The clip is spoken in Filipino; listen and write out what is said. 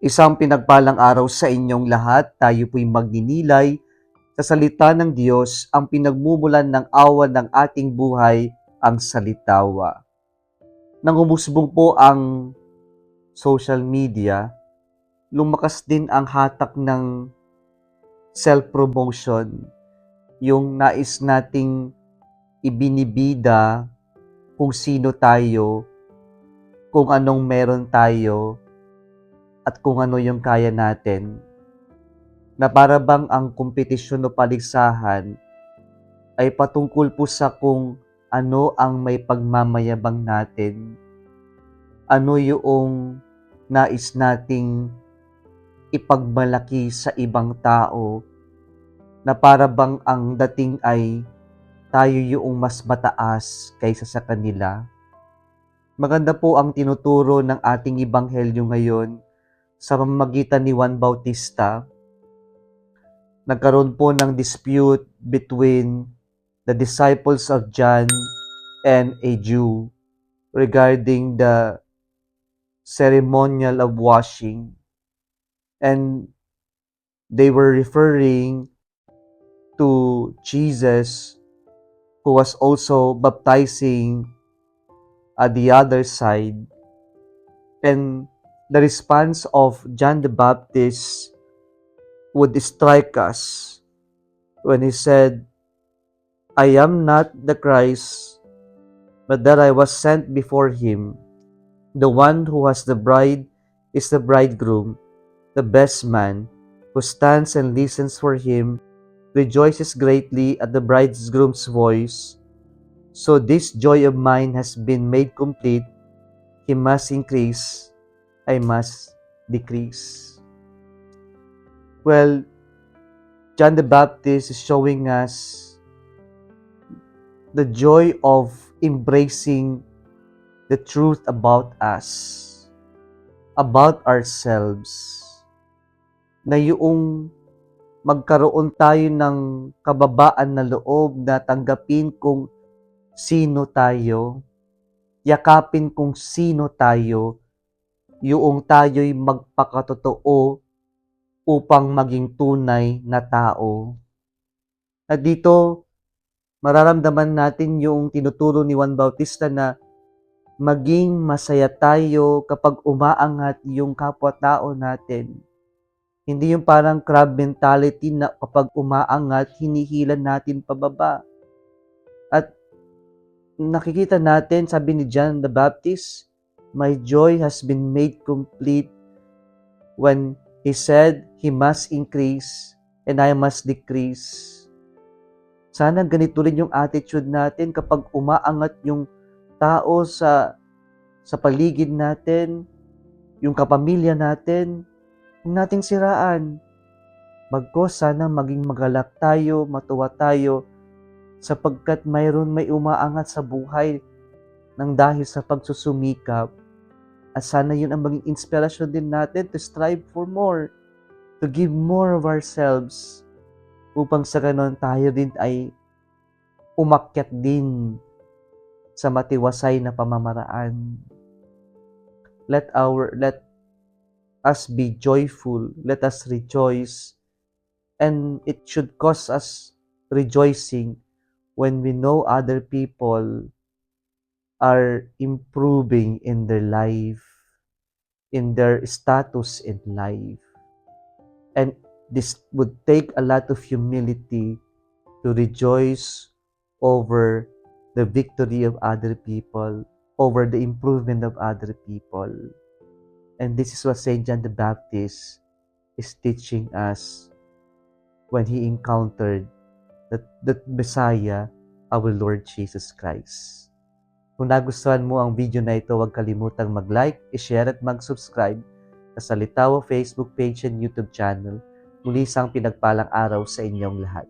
Isang pinagpalang araw sa inyong lahat. Tayo po'y magninilay sa salita ng Diyos, ang pinagmumulan ng awa ng ating buhay, ang salitawa. Nang umusbong po ang social media, lumakas din ang hatak ng self-promotion, yung nais nating ibinibida kung sino tayo, kung anong meron tayo, at kung ano yung kaya natin, na para bang ang kompetisyon o paligsahan ay patungkol po sa kung ano ang may pagmamayabang natin, ano yung nais nating ipagmalaki sa ibang tao, na para bang ang dating ay tayo yung mas mataas kaysa sa kanila. Maganda po ang tinuturo ng ating ebanghelyo ngayon sa pamamagitan ni Juan Bautista. Nagkaroon po ng dispute between the disciples of John and a Jew regarding the ceremonial of washing. And they were referring to Jesus, who was also baptizing at the other side. And the response of John the Baptist would strike us when he said, "I am not the Christ, but that I was sent before him. The one who has the bride is the bridegroom. The best man, who stands and listens for him, rejoices greatly at the bridegroom's voice. So this joy of mine has been made complete. He must increase, I must decrease." Well, John the Baptist is showing us the joy of embracing the truth about us, about ourselves, na yung magkaroon tayo ng kababaan na loob na tanggapin kung sino tayo, yakapin kung sino tayo, yung tayo'y magpakatotoo upang maging tunay na tao. At dito, mararamdaman natin yung tinuturo ni Juan Bautista na maging masaya tayo kapag umaangat yung kapwa-tao natin. Hindi yung parang crab mentality na kapag umaangat, hinihilan natin pababa. At nakikita natin, sabi ni John the Baptist, "My joy has been made complete," when he said, "He must increase and I must decrease." Sana ganito rin yung attitude natin kapag umaangat yung tao sa paligid natin, yung kapamilya natin, huwag nating siraan. Bagkus sana maging magalak tayo, matuwa tayo, sapagkat may umaangat sa buhay ng dahil sa pagsusumikap. At sana yun ang maging inspirasyon din natin to strive for more, to give more of ourselves, upang sa ganon tayo din ay umakyat din sa matiwasay na pamamaraan. Let us be joyful, let us rejoice, and it should cause us rejoicing when we know other people are improving in their life, in their status in life. And this would take a lot of humility to rejoice over the victory of other people, over the improvement of other people. And this is what Saint John the Baptist is teaching us when he encountered the Messiah, our Lord Jesus Christ. Kung nagustuhan mo ang video na ito, huwag kalimutang mag-like, i-share at mag-subscribe sa Salitawa Facebook page and YouTube channel. Muli isang pinagpalang araw sa inyong lahat.